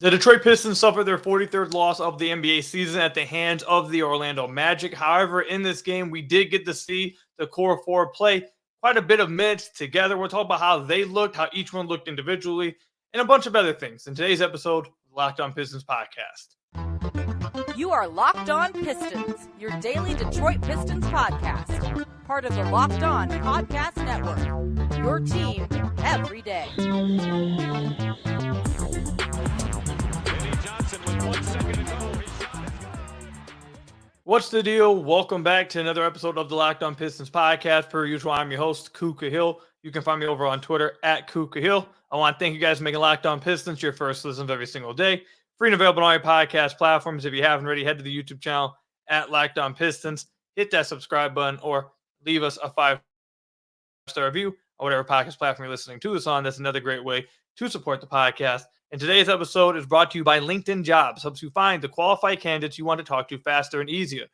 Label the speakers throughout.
Speaker 1: The Detroit Pistons suffered their 43rd loss of the NBA season at the hands of the Orlando Magic. However, in this game, we did get to see the core four play quite a bit of minutes together. We'll talk about how they looked, how each one looked individually, and a bunch of other things in today's episode of the Locked On Pistons podcast.
Speaker 2: You are Locked On Pistons, your daily Detroit Pistons podcast. Part of the Locked On Podcast Network, your team every day.
Speaker 1: What's the deal? Welcome back to another episode of the Locked On Pistons podcast. Per usual, I'm your host, Kuka Hill. You can find me over on Twitter at Kuka Hill. I want to thank you guys for making Locked On Pistons your first listen of every single day. Free and available on all your podcast platforms. If you haven't already, head to the YouTube channel at Locked On Pistons. Hit that subscribe button or leave us a 5-star review on whatever podcast platform you're listening to this on. That's another great way to support the podcast. And today's episode is brought to you by LinkedIn Jobs. Helps you find the qualified candidates you want to talk to faster and easier.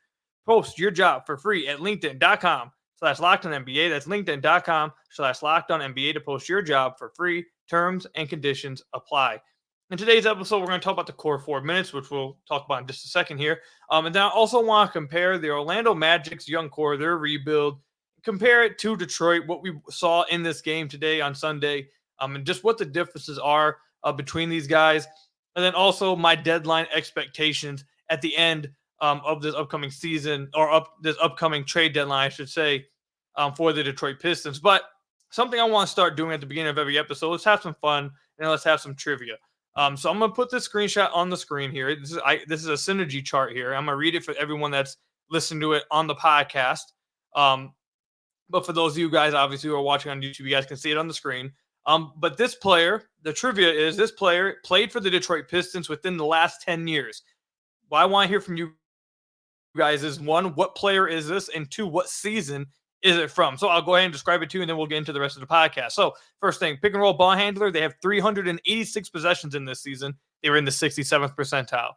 Speaker 1: Post your job for free at linkedin.com/LockedOnNBA. That's linkedin.com/LockedOnNBA to post your job for free. Terms and conditions apply. In today's episode, we're going to talk about the core 4 minutes, which we'll talk about in just a second here. And then I also want to compare the Orlando Magic's young core, their rebuild, compare it to Detroit, what we saw in this game today on Sunday, and just what the differences are between these guys. And then also my deadline expectations at the end of this upcoming season, or this upcoming trade deadline, I should say, for the Detroit Pistons. But something I want to start doing at the beginning of every episode, let's have some fun and let's have some trivia. So I'm going to put this screenshot on the screen here. This is a synergy chart here. I'm going to read it for everyone that's listening to it on the podcast. But for those of you guys, obviously, who are watching on YouTube, you guys can see it on the screen. But this player, the trivia is this player played for the Detroit Pistons within the last 10 years. What I want to hear from you guys is, one, what player is this? And two, what season is it from? So I'll go ahead and describe it to you, and then we'll get into the rest of the podcast. So first thing, pick and roll ball handler. They have 386 possessions in this season. They were in the 67th percentile.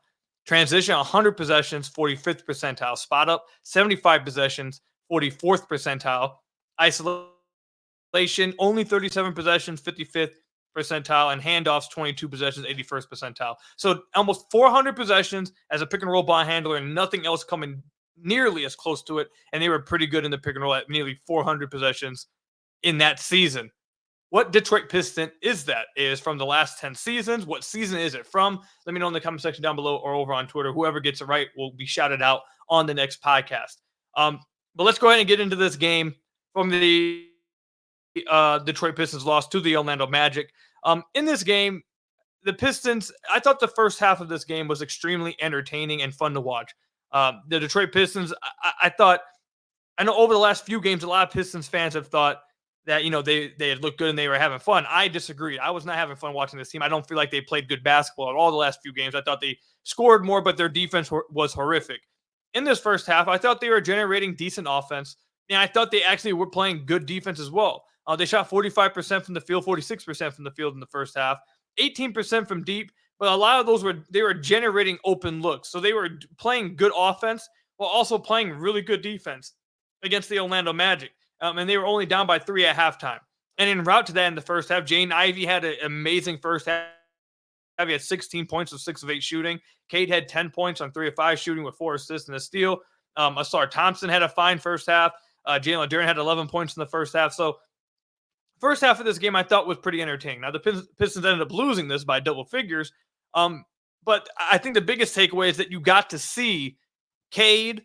Speaker 1: Transition, 100 possessions, 45th percentile. Spot up, 75 possessions, 44th percentile. Isolation, only 37 possessions, 55th percentile, and handoffs, 22 possessions, 81st percentile. So almost 400 possessions as a pick and roll ball handler, and nothing else coming nearly as close to it. And they were pretty good in the pick and roll at nearly 400 possessions in that season. What Detroit Piston is that? Is from the last 10 seasons. What season is it from? Let me know in the comment section down below or over on Twitter. Whoever gets it right will be shouted out on the next podcast. But let's go ahead and get into this game from the Detroit Pistons loss to the Orlando Magic. In this game, the Pistons, I thought the first half of this game was extremely entertaining and fun to watch. The Detroit Pistons, I know over the last few games, a lot of Pistons fans have thought that, they had looked good and they were having fun. I disagreed. I was not having fun watching this team. I don't feel like they played good basketball at all the last few games. I thought they scored more, but their defense was horrific. In this first half, I thought they were generating decent offense, and I thought they actually were playing good defense as well. They shot 45% from the field, 46% from the field in the first half, 18% from deep, but a lot of those they were generating open looks. So they were playing good offense while also playing really good defense against the Orlando Magic. And they were only down by 3 at halftime. And en route to that in the first half, Jaden Ivey had an amazing first half. He had 16 points with 6 of 8 shooting. Cade had 10 points on 3 of 5 shooting with 4 assists and a steal. Ausar Thompson had a fine first half. Jalen Duren had 11 points in the first half. So first half of this game I thought was pretty entertaining. Now, the Pistons ended up losing this by double figures. But I think the biggest takeaway is that you got to see Cade,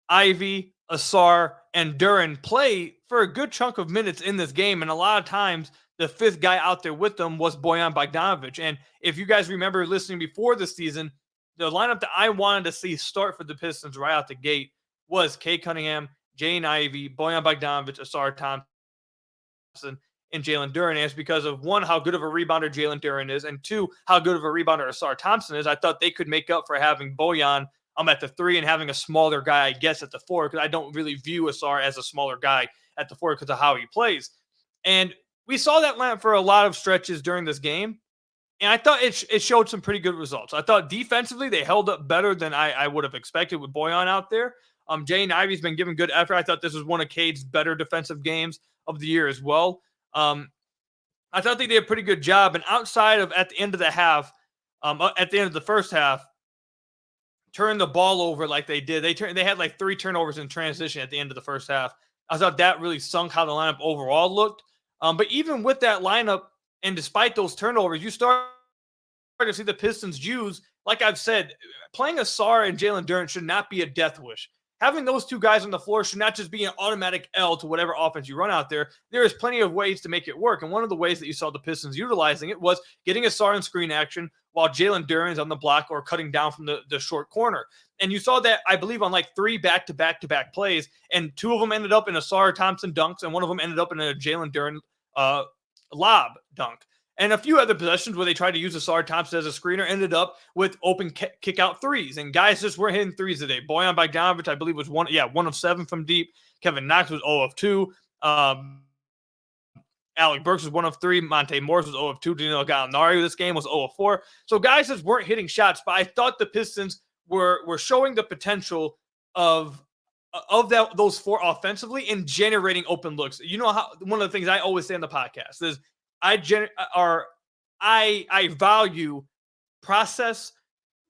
Speaker 1: Ivey, Ausar, and Duren play for a good chunk of minutes in this game. And a lot of times, the fifth guy out there with them was Bojan Bogdanovic. And if you guys remember listening before the season, the lineup that I wanted to see start for the Pistons right out the gate was Cade Cunningham, Jaden Ivey, Bojan Bogdanovic, Ausar Thompson, and Jalen Duren. Is because of, one, how good of a rebounder Jalen Duren is, and two, how good of a rebounder Ausar Thompson is. I thought they could make up for having Bojan at the 3 and having a smaller guy, I guess, at the 4, because I don't really view Ausar as a smaller guy at the 4 because of how he plays. And we saw that lineup for a lot of stretches during this game, and I thought it showed some pretty good results. I thought defensively they held up better than I would have expected with Bojan out there. Jaden Ivey's been giving good effort. I thought this was one of Cade's better defensive games of the year as well. I thought they did a pretty good job. And outside of at the end of the half, at the end of the first half, turned the ball over like they did. They had like 3 turnovers in transition at the end of the first half. I thought that really sunk how the lineup overall looked. But even with that lineup, and despite those turnovers, you start to see the Pistons use, like I've said, playing Ausar and Jalen Duren should not be a death wish. Having those 2 guys on the floor should not just be an automatic L to whatever offense you run out there. There is plenty of ways to make it work. And one of the ways that you saw the Pistons utilizing it was getting Ausar in screen action while Jalen Duren's on the block or cutting down from the short corner. And you saw that, I believe, on like 3 back-to-back plays, and 2 of them ended up in Ausar Thompson dunks, and one of them ended up in a Jalen Duren lob dunk. And a few other possessions where they tried to use Ausar Thompson as a screener ended up with open kick-out threes. And guys just weren't hitting threes today. Bojan Bogdanovic, I believe, was 1 of 7 from deep. Kevin Knox was 0 of 2. Alec Burks was 1 of 3. Monte Morris was 0 of 2. Danilo Gallinari this game was 0 of 4. So guys just weren't hitting shots. But I thought the Pistons were showing the potential of those 4 offensively and generating open looks. You know how one of the things I always say on the podcast is I value process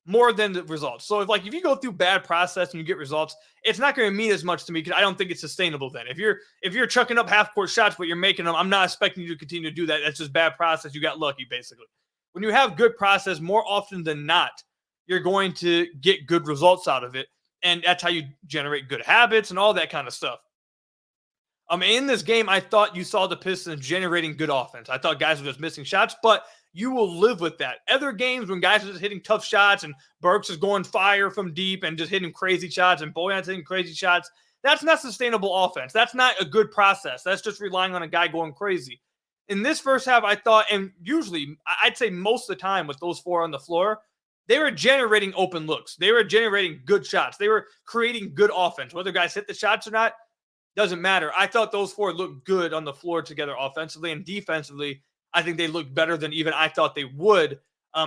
Speaker 1: more than the results. So if you go through bad process and you get results, it's not going to mean as much to me because I don't think it's sustainable then. If you're chucking up half-court shots but you're making them, I'm not expecting you to continue to do that. That's just bad process. You got lucky, basically. When you have good process, more often than not, you're going to get good results out of it. And that's how you generate good habits and all that kind of stuff. In this game, I thought you saw the Pistons generating good offense. I thought guys were just missing shots, but you will live with that. Other games when guys are just hitting tough shots and Burks is going fire from deep and just hitting crazy shots and Bojan's hitting crazy shots, that's not sustainable offense. That's not a good process. That's just relying on a guy going crazy. In this first half, I thought, and usually, I'd say most of the time with those 4 on the floor, they were generating open looks. They were generating good shots. They were creating good offense. Whether guys hit the shots or not, doesn't matter. I thought those 4 looked good on the floor together offensively, and defensively, I think they looked better than even I thought they would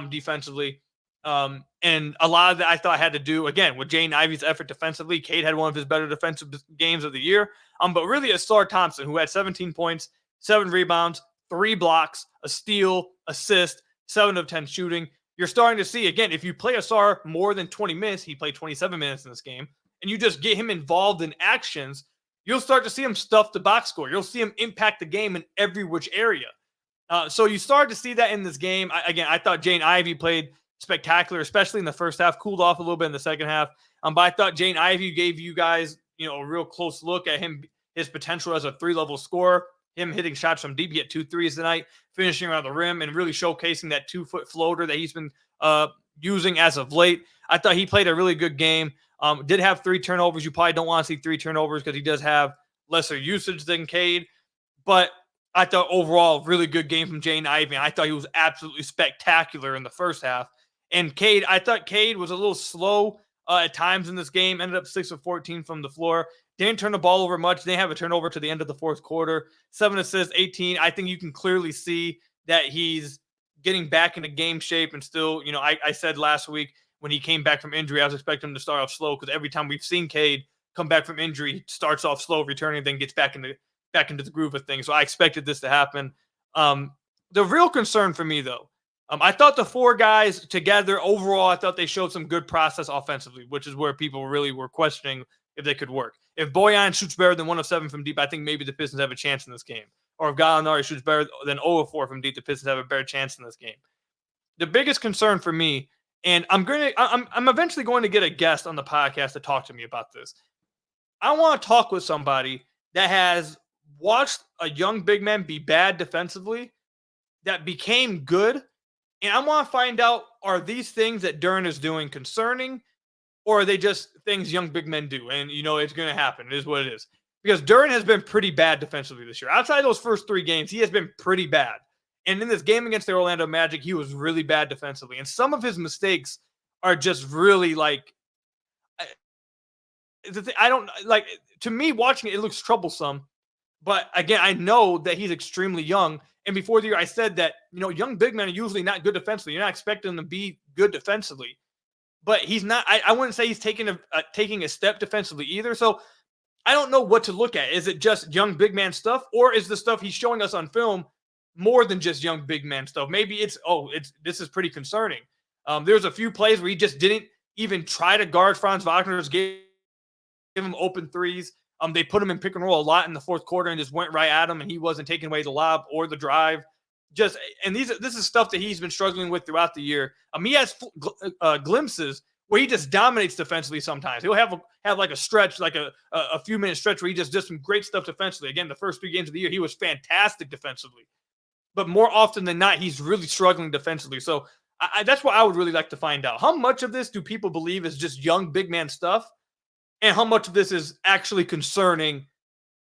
Speaker 1: defensively. And a lot of that I thought had to do, again, with Jaden Ivey's effort defensively. Cade had one of his better defensive games of the year. But really, Ausar Thompson, who had 17 points, 7 rebounds, 3 blocks, a steal, assist, 7 of 10 shooting. You're starting to see, again, if you play Ausar more than 20 minutes, he played 27 minutes in this game, and you just get him involved in actions, you'll start to see him stuff the box score. You'll see him impact the game in every which area. So you started to see that in this game. I thought Jaden Ivey played spectacular, especially in the first half, cooled off a little bit in the second half. But I thought Jaden Ivey gave you guys, a real close look at his potential as a 3-level scorer, him hitting shots from deep. He had 2 threes tonight, finishing around the rim and really showcasing that 2-foot floater that he's been using as of late. I thought he played a really good game. Did have 3 turnovers. You probably don't want to see 3 turnovers because he does have lesser usage than Cade. But I thought overall, really good game from Jaden Ivey. I thought he was absolutely spectacular in the first half. And Cade, I thought Cade was a little slow at times in this game. Ended up 6 of 14 from the floor. Didn't turn the ball over much. Didn't have a turnover to the end of the fourth quarter. 7 assists, 18. I think you can clearly see that he's getting back into game shape and still, I said last week when he came back from injury, I was expecting him to start off slow because every time we've seen Cade come back from injury, he starts off slow, returning, then gets back into the groove of things. So I expected this to happen. The real concern for me, though, I thought the 4 guys together overall, I thought they showed some good process offensively, which is where people really were questioning if they could work. If Bojan shoots better than 1 of 7 from deep, I think maybe the Pistons have a chance in this game. Or if Gallinari shoots better than 0 of 4 from deep, the Pistons have a better chance in this game. The biggest concern for me, and I'm eventually going to get a guest on the podcast to talk to me about this. I want to talk with somebody that has watched a young big man be bad defensively, that became good, and I want to find out, are these things that Duren is doing concerning, or are they just things young big men do? And, it's going to happen. It is what it is. Because Duren has been pretty bad defensively this year. Outside those first 3 games, he has been pretty bad. And in this game against the Orlando Magic, he was really bad defensively. And some of his mistakes are just really to me, watching it, it looks troublesome. But again, I know that he's extremely young. And before the year, I said that, young big men are usually not good defensively. You're not expecting them to be good defensively. But he's not, I wouldn't say he's taking a step defensively either. So I don't know what to look at. Is it just young big man stuff, or is the stuff he's showing us on film more than just young big man stuff? Maybe this is pretty concerning. There's a few plays where he just didn't even try to guard Franz Wagner, just gave him open threes. They put him in pick and roll a lot in the fourth quarter and just went right at him, and he wasn't taking away the lob or the drive. This is stuff that he's been struggling with throughout the year. He has glimpses where he just dominates defensively sometimes. He'll have like a stretch, like a few minute stretch where he just does some great stuff defensively. Again, the first 3 games of the year, he was fantastic defensively. But more often than not, he's really struggling defensively. So that's what I would really like to find out. How much of this do people believe is just young big man stuff? And how much of this is actually concerning?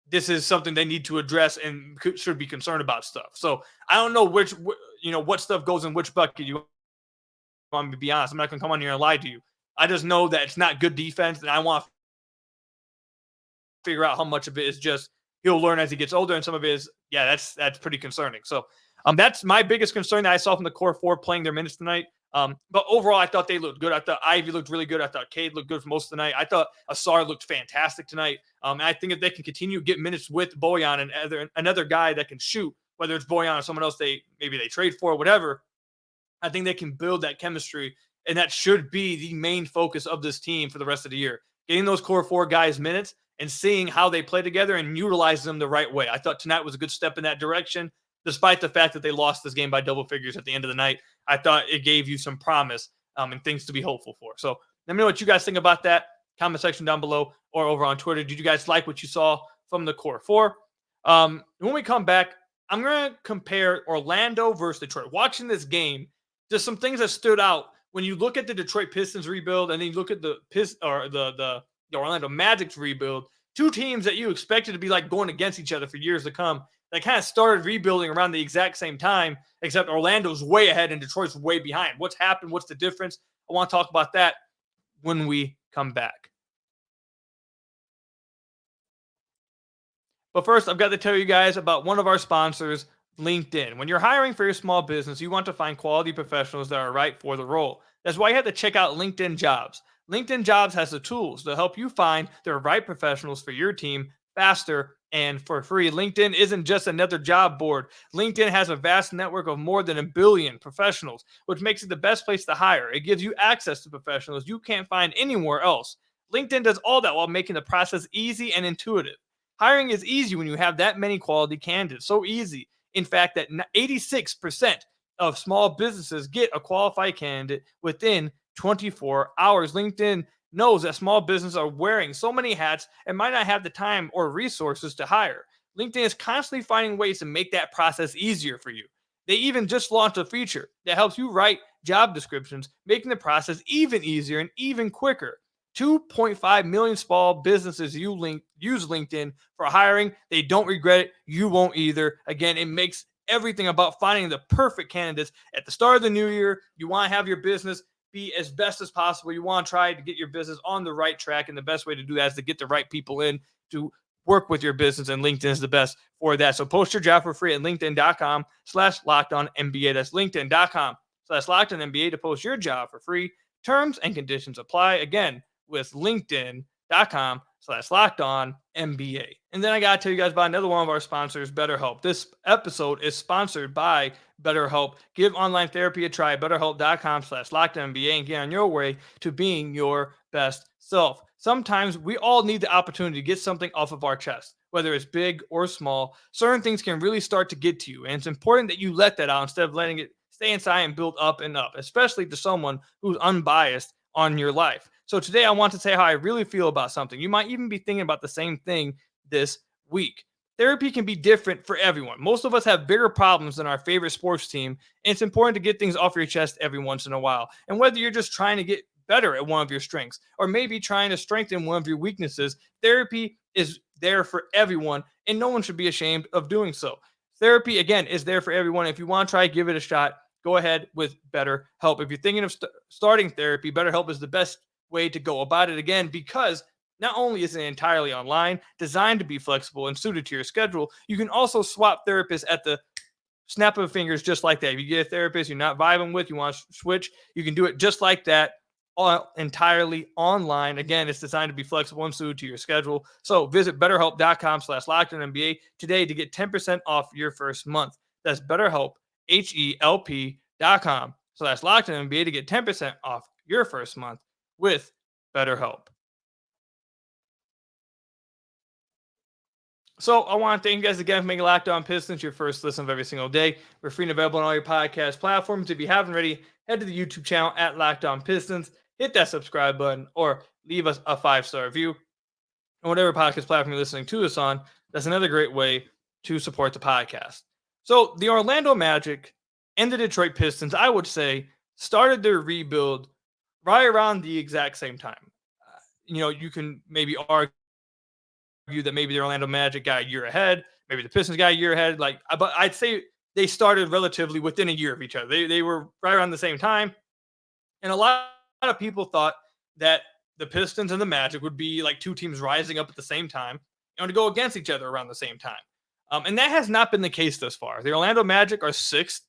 Speaker 1: This is something they need to address and should be concerned about stuff. So I don't know what stuff goes in which bucket. You want me to be honest? I'm not going to come on here and lie to you. I just know that it's not good defense, and I want to figure out how much of it is just he'll learn as he gets older, and some of it is, that's pretty concerning. So that's my biggest concern that I saw from the core 4 playing their minutes tonight. But overall, I thought they looked good. I thought Ivy looked really good. I thought Cade looked good for most of the night. I thought Ausar looked fantastic tonight. And I think if they can continue to get minutes with Bojan and another guy that can shoot, whether it's Bojan or someone else maybe they trade for, whatever, I think they can build that chemistry, and that should be the main focus of this team for the rest of the year. Getting those core 4 guys minutes and seeing how they play together and utilize them the right way. I thought tonight was a good step in that direction, despite the fact that they lost this game by double figures at the end of the night. I thought it gave you some promise and things to be hopeful for. So let me know what you guys think about that. Comment section down below or over on Twitter. Did you guys like what you saw from the core 4? When we come back, I'm going to compare Orlando versus Detroit. Watching this game, just some things that stood out when you look at the Detroit Pistons rebuild and then you look at the Orlando Magic's rebuild. 2 teams that you expected to be like going against each other for years to come. That kind of started rebuilding around the exact same time, except Orlando's way ahead and Detroit's way behind. What's happened? What's the difference? I want to talk about that when we come back. But first, I've got to tell you guys about one of our sponsors, LinkedIn. When you're hiring for your small business, you want to find quality professionals that are right for the role. That's why you have to check out LinkedIn Jobs. LinkedIn Jobs has the tools to help you find the right professionals for your team faster and for free. LinkedIn isn't just another job board. LinkedIn has a vast network of more than 1 billion professionals, which makes it the best place to hire. It gives you access to professionals you can't find anywhere else. LinkedIn does all that while making the process easy and intuitive. Hiring is easy when you have that many quality candidates. So easy, in fact, that 86% of small businesses get a qualified candidate within 24 hours. LinkedIn knows that small businesses are wearing so many hats and might not have the time or resources to hire. LinkedIn is constantly finding ways to make that process easier for you. They even just launched a feature that helps you write job descriptions, making the process even easier and even quicker. 2.5 million small businesses use LinkedIn for hiring. They don't regret it. You won't either. Again, it makes everything about finding the perfect candidates at the start of the new year. You want to have your business be as best as possible. You want to try to get your business on the right track, and the best way to do that is to get the right people in to work with your business, and LinkedIn is the best for that. So post your job for free at linkedin.com/LockedOnNBA. That's linkedin.com/LockedOnNBA to post your job for free. Terms and conditions apply. Again, with linkedin.com/LockedOnNBA. And then I got to tell you guys about another one of our sponsors, BetterHelp. This episode is sponsored by BetterHelp. Give online therapy a try. BetterHelp.com/LockedOnNBA and get on your way to being your best self. Sometimes we all need the opportunity to get something off of our chest, whether it's big or small. Certain things can really start to get to you, and it's important that you let that out instead of letting it stay inside and build up and up, especially to someone who's unbiased on your life. So today I want to say how I really feel about something. You might even be thinking about the same thing this week. Therapy can be different for everyone. Most of us have bigger problems than our favorite sports team, and it's important to get things off your chest every once in a while. And whether you're just trying to get better at one of your strengths or maybe trying to strengthen one of your weaknesses, therapy is there for everyone, and no one should be ashamed of doing so. Therapy, again, is there for everyone. If you want to try, give it a shot. Go ahead with BetterHelp. If you're thinking of starting therapy, BetterHelp is the best way to go about it, again, because not only is it entirely online, designed to be flexible and suited to your schedule, you can also swap therapists at the snap of fingers just like that. If you get a therapist you're not vibing with, you want to switch, you can do it just like that, all entirely online. Again, it's designed to be flexible and suited to your schedule. So visit BetterHelp.com/LockedOnNBA today to get 10% off your first month. That's BetterHelp, HELP.com So that's Locked On NBA to get 10% off your first month with BetterHelp. So I want to thank you guys again for making Locked On Pistons your first listen of every single day. We're free and available on all your podcast platforms. If you haven't already, head to the YouTube channel at Locked On Pistons, hit that subscribe button, or leave us a 5-star review. And whatever podcast platform you're listening to us on, that's another great way to support the podcast. So the Orlando Magic and the Detroit Pistons, I would say, started their rebuild right around the exact same time. You can maybe argue that maybe the Orlando Magic got a year ahead, maybe the Pistons got a year ahead. But I'd say they started relatively within a year of each other. They were right around the same time, and a lot of people thought that the Pistons and the Magic would be like two teams rising up at the same time, to go against each other around the same time. And that has not been the case thus far. The Orlando Magic are 6th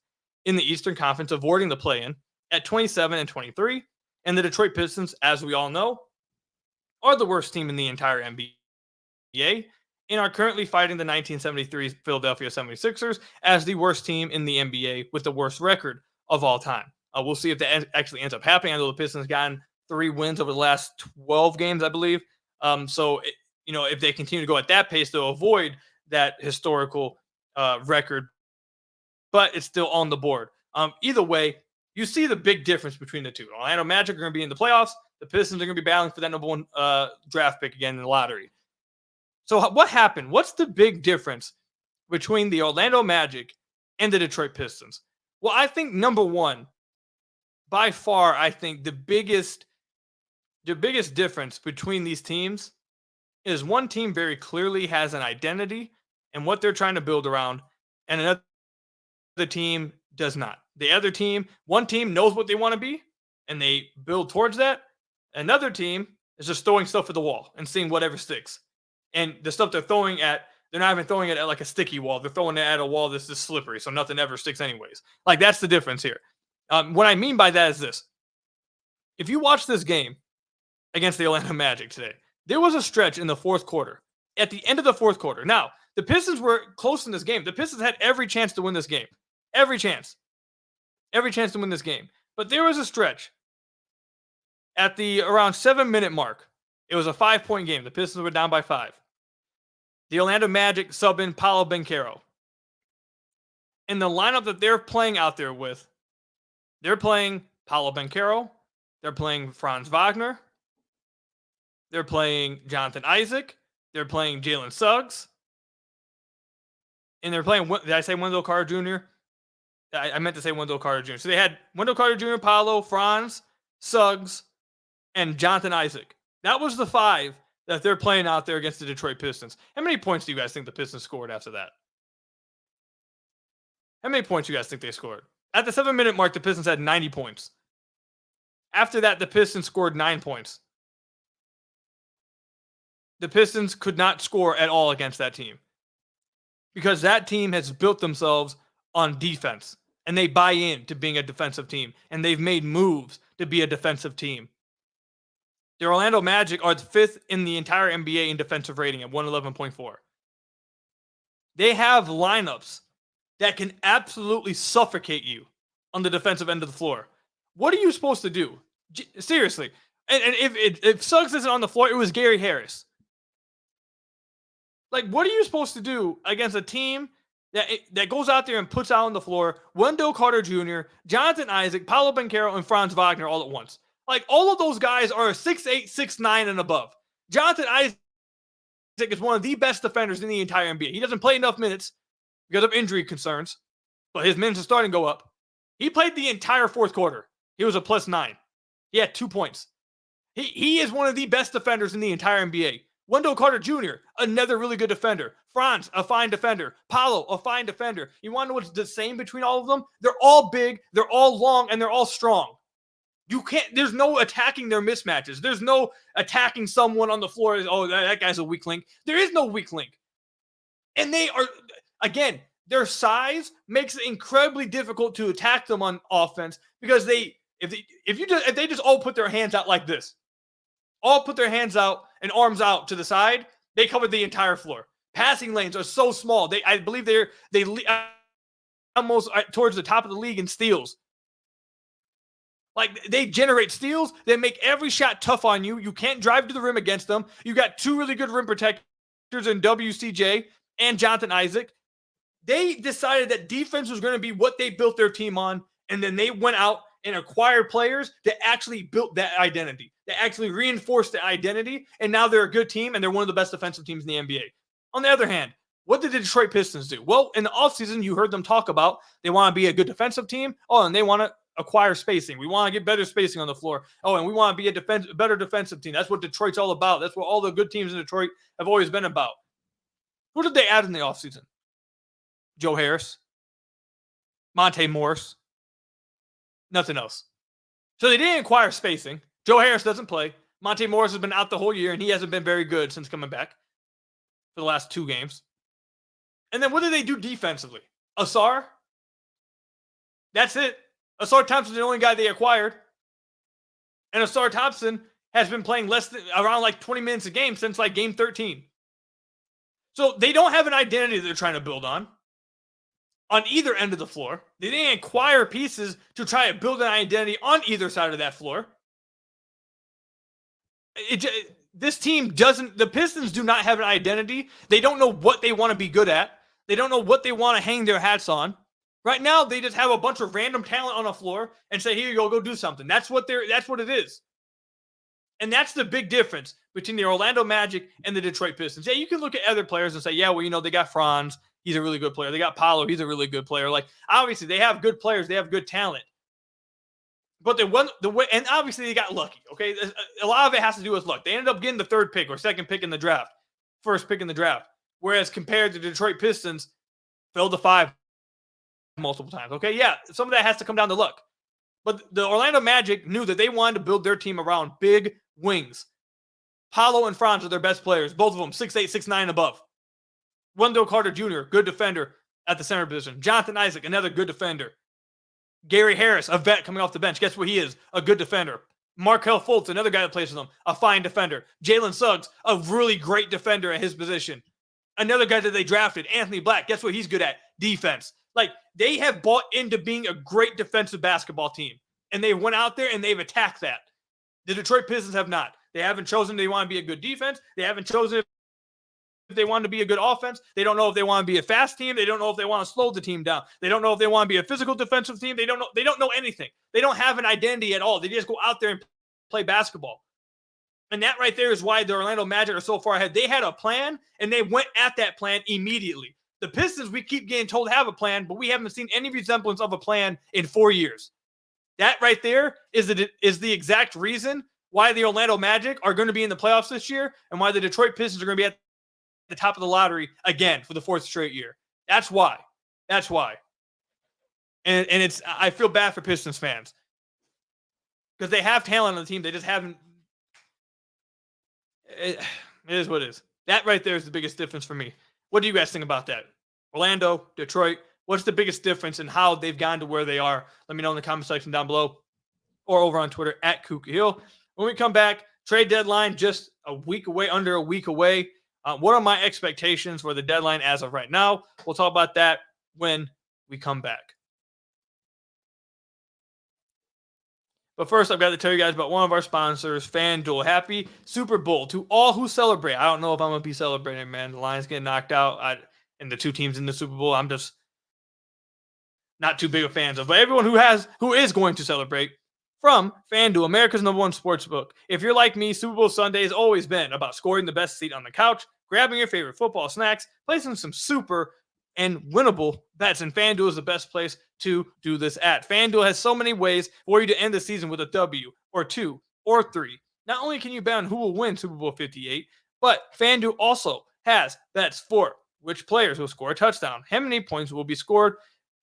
Speaker 1: in the Eastern Conference, avoiding the play-in at 27 and 23. And the Detroit Pistons, as we all know, are the worst team in the entire NBA and are currently fighting the 1973 Philadelphia 76ers as the worst team in the NBA with the worst record of all time. We'll see if that actually ends up happening. I know the Pistons gotten 3 wins over the last 12 games, I believe. If they continue to go at that pace, they'll avoid that historical record, but it's still on the board. Either way, you see the big difference between the two. Orlando Magic are going to be in the playoffs. The Pistons are going to be battling for that number 1 draft pick again in the lottery. So what happened? What's the big difference between the Orlando Magic and the Detroit Pistons? Well, I think number one, by far, I think the biggest difference between these teams is one team very clearly has an identity and what they're trying to build around, and another team does not. The other team, one team knows what they want to be, and they build towards that. Another team is just throwing stuff at the wall and seeing whatever sticks. And the stuff they're throwing at, they're not even throwing it at like a sticky wall. They're throwing it at a wall that's just slippery, so nothing ever sticks anyways. Like, that's the difference here. What I mean by that is this. If you watch this game against the Orlando Magic today, there was a stretch in the fourth quarter. At the end of the fourth quarter. Now, the Pistons were close in this game. The Pistons had every chance to win this game. Every chance. Every chance to win this game. But there was a stretch at the around 7-minute mark. It was a 5-point game. The Pistons were down by 5. The Orlando Magic sub in Paolo Banchero. In the lineup that they're playing out there with, they're playing Paolo Banchero. They're playing Franz Wagner. They're playing Jonathan Isaac. They're playing Jalen Suggs. And they're playing, did I say Wendell Carter Jr.? I meant to say Wendell Carter Jr. So they had Wendell Carter Jr., Paolo, Franz, Suggs, and Jonathan Isaac. That was the 5 that they're playing out there against the Detroit Pistons. How many points do you guys think the Pistons scored after that? How many points do you guys think they scored? At the 7-minute mark, the Pistons had 90 points. After that, the Pistons scored 9 points. The Pistons could not score at all against that team because that team has built themselves on defense, and they buy in to being a defensive team, and they've made moves to be a defensive team. The Orlando Magic are the 5th in the entire NBA in defensive rating at 111.4. They have lineups that can absolutely suffocate you on the defensive end of the floor. What are you supposed to do? Seriously. And if Suggs isn't on the floor, it was Gary Harris. Like, what are you supposed to do against a team that goes out there and puts out on the floor Wendell Carter Jr., Jonathan Isaac, Paolo Banchero, and Franz Wagner all at once? Like, all of those guys are 6'8", 6'9", and above. Jonathan Isaac is one of the best defenders in the entire NBA. He doesn't play enough minutes because of injury concerns, but his minutes are starting to go up. He played the entire fourth quarter. He was a +9. He had 2 points. He is one of the best defenders in the entire NBA. Wendell Carter Jr., another really good defender. Franz, a fine defender. Paolo, a fine defender. You want to know what's the same between all of them? They're all big, they're all long, and they're all strong. There's no attacking their mismatches. There's no attacking someone on the floor. Oh, that guy's a weak link. There is no weak link. And they are, again, their size makes it incredibly difficult to attack them on offense because if they just all put their hands out like this, all put their hands out and arms out to the side, they cover the entire floor. Passing lanes are so small. I believe they almost towards the top of the league in steals. Like, they generate steals. They make every shot tough on you. You can't drive to the rim against them. You got two really good rim protectors in WCJ and Jonathan Isaac. They decided that defense was going to be what they built their team on, and then they went out and acquired players that actually built that identity, that actually reinforced the identity, and now they're a good team, and they're one of the best defensive teams in the NBA. On the other hand, what did the Detroit Pistons do? Well, in the offseason, you heard them talk about they want to be a good defensive team. Oh, and they want to acquire spacing. We want to get better spacing on the floor. Oh, and we want to be a better defensive team. That's what Detroit's all about. That's what all the good teams in Detroit have always been about. Who did they add in the offseason? Joe Harris, Monte Morris, nothing else. So they didn't acquire spacing. Joe Harris doesn't play. Monte Morris has been out the whole year, and he hasn't been very good since coming back for the last 2 games. And then what did they do defensively? Ausar? That's it. Ausar Thompson's the only guy they acquired. And Ausar Thompson has been playing around like 20 minutes a game since like game 13. So they don't have an identity they're trying to build on either end of the floor. They didn't acquire pieces to try to build an identity on either side of that floor. This team doesn't, the Pistons do not have an identity. They don't know what they want to be good at. They don't know what they want to hang their hats on. Right now, they just have a bunch of random talent on the floor and say, here you go do something. That's what it is. And that's the big difference between the Orlando Magic and the Detroit Pistons. Yeah, you can look at other players and say, yeah, well, they got Franz. He's a really good player. They got Paolo. He's a really good player. Like, obviously, they have good players. They have good talent. But and obviously, they got lucky, okay? A lot of it has to do with luck. They ended up getting the 3rd pick or 2nd pick in the draft, 1st pick in the draft. Whereas compared to the Detroit Pistons, filled the 5 multiple times, okay? Yeah, some of that has to come down to luck. But the Orlando Magic knew that they wanted to build their team around big wings. Paolo and Franz are their best players, both of them 6'8", 6'9", above. Wendell Carter Jr., good defender at the center position. Jonathan Isaac, another good defender. Gary Harris, a vet coming off the bench. Guess what he is? A good defender. Markelle Fultz, another guy that plays with them, a fine defender. Jalen Suggs, a really great defender at his position. Another guy that they drafted, Anthony Black. Guess what he's good at? Defense. Like, they have bought into being a great defensive basketball team. And they went out there and they've attacked that. The Detroit Pistons have not. They haven't chosen they want to be a good defense. They haven't chosen if they want to be a good offense. They don't know if they want to be a fast team. They don't know if they want to slow the team down. They don't know if they want to be a physical defensive team. They don't know anything. They don't have an identity at all. They just go out there and play basketball. And that right there is why the Orlando Magic are so far ahead. They had a plan, and they went at that plan immediately. The Pistons, we keep getting told have a plan, but we haven't seen any resemblance of a plan in 4 years. That right there is the exact reason why the Orlando Magic are going to be in the playoffs this year and why the Detroit Pistons are going to be at the top of the lottery again for the 4th straight year. That's why. That's why. And I feel bad for Pistons fans because they have talent on the team. They just haven't. It is what it is. That right there is the biggest difference for me. What do you guys think about that? Orlando, Detroit, what's the biggest difference in how they've gotten to where they are? Let me know in the comment section down below or over on Twitter at Kuka Hill. When we come back, trade deadline just a week away, under a week away. What are my expectations for the deadline as of right now? We'll talk about that when we come back. But first, I've got to tell you guys about one of our sponsors, FanDuel. Happy Super Bowl to all who celebrate. I don't know if I'm going to be celebrating, man. The Lions getting knocked out and the 2 teams in the Super Bowl, I'm just not too big of fans of. But everyone who is going to celebrate, from FanDuel, America's #1 sportsbook. If you're like me, Super Bowl Sunday has always been about scoring the best seat on the couch, grabbing your favorite football snacks, placing some super and winnable bets, and FanDuel is the best place to do this at. FanDuel has so many ways for you to end the season with a W, or 2, or 3. Not only can you bet on who will win Super Bowl 58, but FanDuel also has bets for which players will score a touchdown, how many points will be scored,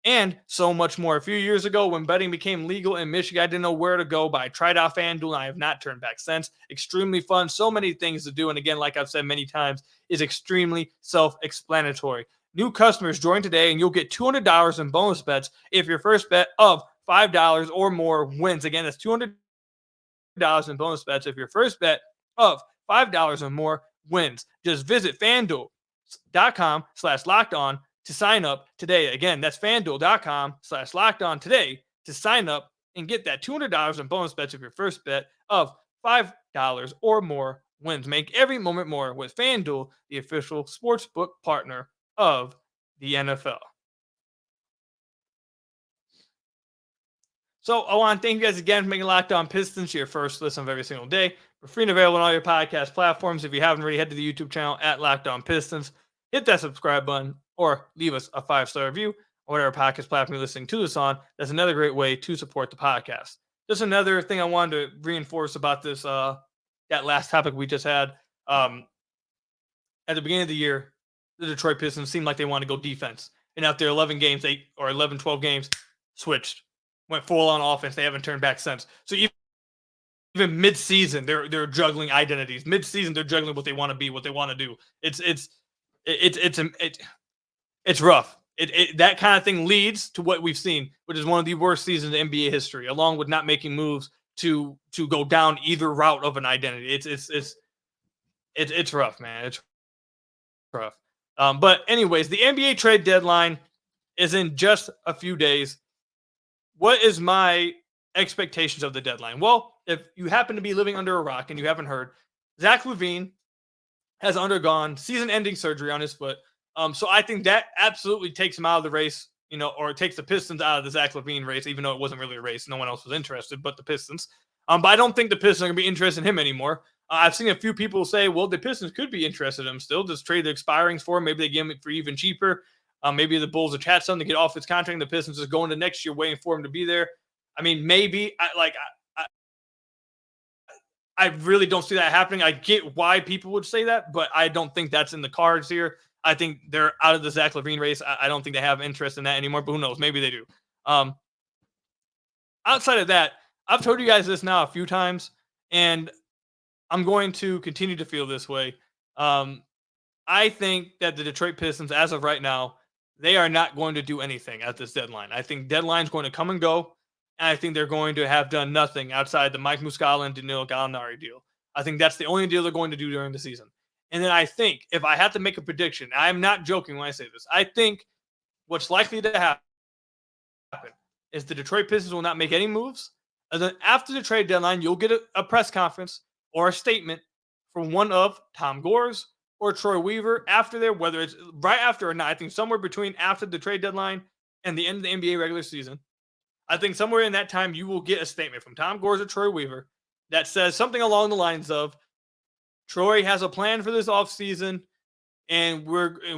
Speaker 1: and so much more. A few years ago, when betting became legal in Michigan, I didn't know where to go, but I tried out FanDuel, and I have not turned back since. Extremely fun. So many things to do. And again, like I've said many times, is extremely self-explanatory. New customers join today, and you'll get $200 in bonus bets if your first bet of $5 or more wins. Again, that's $200 in bonus bets if your first bet of $5 or more wins. Just visit FanDuel.com/lockedon to sign up today. Again, that's FanDuel.com/lockedon today to sign up and get that $200 in bonus bets if your first bet of $5 or more wins. Make every moment more with FanDuel, the official sportsbook partner of the NFL. So I want to thank you guys again for making Locked On Pistons your first listen of every single day. We're free and available on all your podcast platforms. If you haven't already, head to the YouTube channel at Locked On Pistons. Hit that subscribe button or leave us a 5-star review or whatever podcast platform you're listening to this on. That's another great way to support the podcast. Just another thing I wanted to reinforce about this, that last topic we just had. At the beginning of the year, the Detroit Pistons seemed like they wanted to go defense. And after 11 games, 12 games, switched. Went full on offense. They haven't turned back since. So even mid-season, they're juggling identities. Mid-season, they're juggling what they want to be, what they want to do. It's rough. That kind of thing leads to what we've seen, which is one of the worst seasons in NBA history, along with not making moves to go down either route of an identity. It's rough, man. It's rough. But anyways, the NBA trade deadline is in just a few days. What is my expectations of the deadline? Well, if you happen to be living under a rock and you haven't heard, Zach LaVine has undergone season-ending surgery on his foot. So I think that absolutely takes him out of the race, or it takes the Pistons out of the Zach LaVine race, even though it wasn't really a race. No one else was interested but the Pistons. But I don't think the Pistons are going to be interested in him anymore. I've seen a few people say, well, the Pistons could be interested in him still. Just trade the expirings for him. Maybe they give him for even cheaper. Maybe the Bulls will chat something to get off his contract. The Pistons is going to next year waiting for him to be there. I mean, maybe. I really don't see that happening. I get why people would say that, but I don't think that's in the cards here. I think they're out of the Zach LaVine race. I don't think they have interest in that anymore, but who knows? Maybe they do. Outside of that, I've told you guys this now a few times, and I'm going to continue to feel this way. I think that the Detroit Pistons, as of right now, they are not going to do anything at this deadline. I think deadline's going to come and go, and I think they're going to have done nothing outside the Mike Muscala and Danilo Gallinari deal. I think that's the only deal they're going to do during the season. And then I think, if I had to make a prediction, I'm not joking when I say this, I think what's likely to happen is the Detroit Pistons will not make any moves. And then after the trade deadline, you'll get a press conference or a statement from one of Tom Gores or Troy Weaver after there, whether it's right after or not. I think somewhere between after the trade deadline and the end of the NBA regular season, I think somewhere in that time you will get a statement from Tom Gores or Troy Weaver that says something along the lines of, Troy has a plan for this offseason, and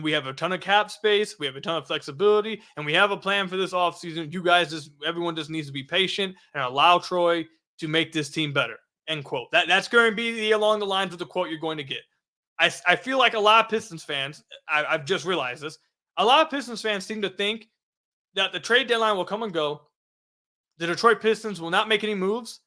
Speaker 1: we have a ton of cap space, we have a ton of flexibility, and we have a plan for this offseason. You guys, everyone just needs to be patient and allow Troy to make this team better. End quote. That's going to be along the lines of the quote you're going to get. I feel like a lot of Pistons fans, I've just realized this, a lot of Pistons fans seem to think that the trade deadline will come and go, the Detroit Pistons will not make any moves,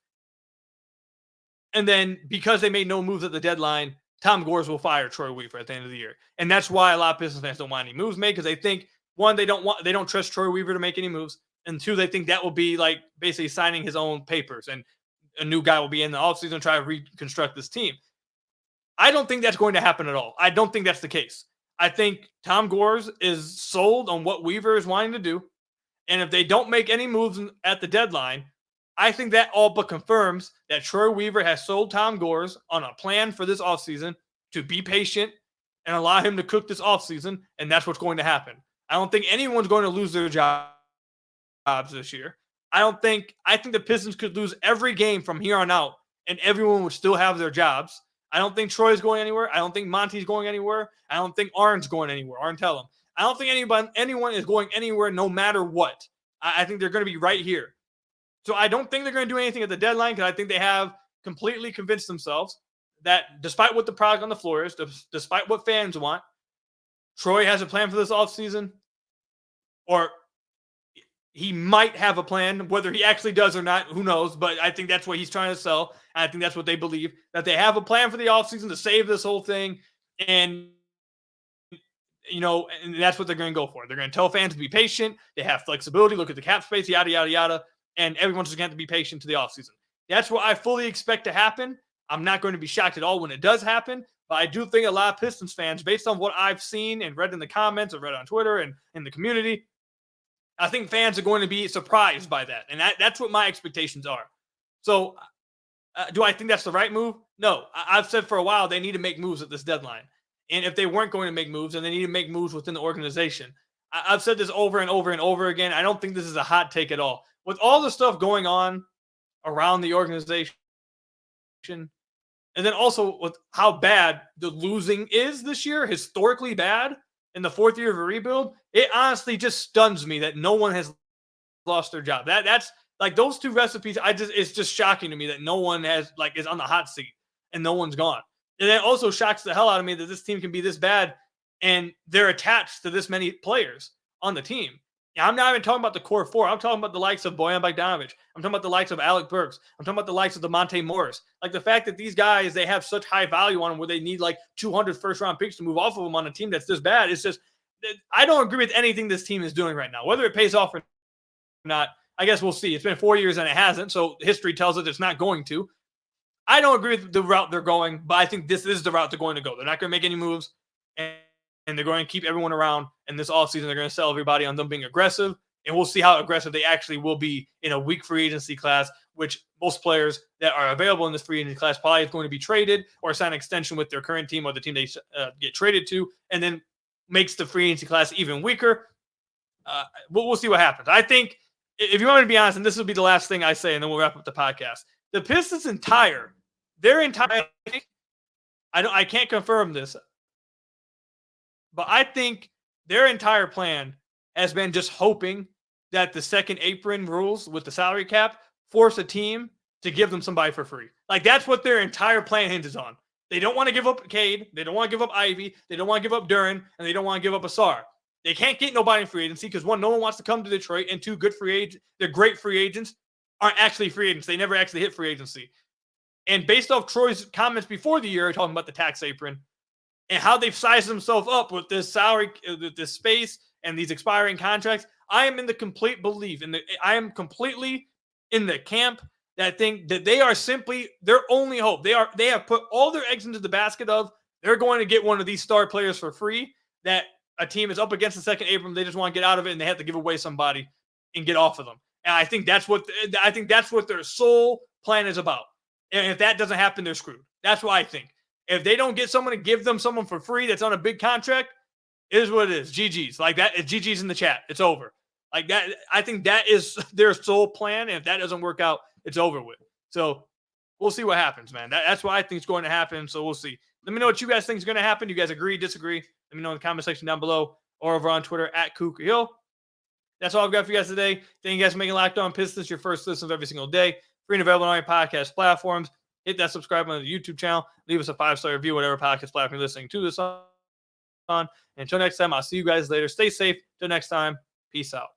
Speaker 1: and then because they made no moves at the deadline, Tom Gores will fire Troy Weaver at the end of the year. And that's why a lot of Pistons fans don't want any moves made, because they think, one, they don't trust Troy Weaver to make any moves, and two, they think that will be like basically signing his own papers, and a new guy will be in the offseason and try to reconstruct this team. I don't think that's going to happen at all. I don't think that's the case. I think Tom Gores is sold on what Weaver is wanting to do. And if they don't make any moves at the deadline, I think that all but confirms that Troy Weaver has sold Tom Gores on a plan for this offseason to be patient and allow him to cook this offseason, and that's what's going to happen. I don't think anyone's going to lose their jobs this year. I think the Pistons could lose every game from here on out, and everyone would still have their jobs. I don't think Troy's going anywhere. I don't think Monty's going anywhere. I don't think Arn's going anywhere. Arn Tellem. I don't think anyone is going anywhere no matter what. I think they're going to be right here. So I don't think they're going to do anything at the deadline, because I think they have completely convinced themselves that despite what the product on the floor is, despite what fans want, Troy has a plan for this offseason, or he might have a plan. Whether he actually does or not, who knows? But I think that's what he's trying to sell. And I think that's what they believe, that they have a plan for the offseason to save this whole thing. And, and that's what they're going to go for. They're going to tell fans to be patient. They have flexibility. Look at the cap space, yada, yada, yada. And everyone's just going to have to be patient to the offseason. That's what I fully expect to happen. I'm not going to be shocked at all when it does happen. But I do think a lot of Pistons fans, based on what I've seen and read in the comments or read on Twitter and in the community, I think fans are going to be surprised by that. And that's what my expectations are. So do I think that's the right move? No. I've said for a while they need to make moves at this deadline. And if they weren't going to make moves, then they need to make moves within the organization. I've said this over and over and over again. I don't think this is a hot take at all. With all the stuff going on around the organization, and then also with how bad the losing is this year, historically bad, in the fourth year of a rebuild, it honestly just stuns me that no one has lost their job. That's like those two recipes. It's just shocking to me that no one is on the hot seat and no one's gone. And it also shocks the hell out of me that this team can be this bad and they're attached to this many players on the team. I'm not even talking about the core four. I'm talking about the likes of Bojan Bogdanovic. I'm talking about the likes of Alec Burks. I'm talking about the likes of DeMonte Morris. Like the fact that these guys, they have such high value on them where they need like 200 first-round picks to move off of them on a team that's this bad. It's just, I don't agree with anything this team is doing right now. Whether it pays off or not, I guess we'll see. It's been 4 years and it hasn't, so history tells us it's not going to. I don't agree with the route they're going, but I think this is the route they're going to go. They're not going to make any moves, and they're going to keep everyone around. And this offseason, they're going to sell everybody on them being aggressive. And we'll see how aggressive they actually will be in a weak free agency class, which most players that are available in this free agency class probably is going to be traded or sign an extension with their current team or the team they get traded to, and then makes the free agency class even weaker. We'll see what happens. I think, if you want me to be honest, and this will be the last thing I say, and then we'll wrap up the podcast, the Pistons' their entire, I can't confirm this, but I think their entire plan has been just hoping that the second apron rules with the salary cap force a team to give them somebody for free. Like, that's what their entire plan hinges on. They don't want to give up Cade. They don't want to give up Ivy. They don't want to give up Duren. And they don't want to give up Ausar. They can't get nobody in free agency because, one, no one wants to come to Detroit, and two, they're great free agents aren't actually free agents. They never actually hit free agency. And based off Troy's comments before the year, talking about the tax apron and how they've sized themselves up with this salary, this space, and these expiring contracts, I am in the complete belief, I am completely in the camp that think that they are simply their only hope. They have put all their eggs into the basket of they're going to get one of these star players for free. That a team is up against the second apron, they just want to get out of it, and they have to give away somebody and get off of them. And I think that's what their sole plan is about. And if that doesn't happen, they're screwed. That's what I think. If they don't get someone to give them someone for free that's on a big contract, it is what it is. GG's. Like that. GG's in the chat. It's over. Like that. I think that is their sole plan. And if that doesn't work out, it's over with. So we'll see what happens, man. That's what I think is going to happen. So we'll see. Let me know what you guys think is going to happen. You guys agree, disagree? Let me know in the comment section down below or over on Twitter at Cougar Hill. That's all I've got for you guys today. Thank you guys for making Locked On Pistons your first listen of every single day. Free and available on all your podcast platforms. Hit that subscribe on the YouTube channel. Leave us a 5-star review, whatever podcast platform you're listening to this on. And until next time, I'll see you guys later. Stay safe. Till next time, peace out.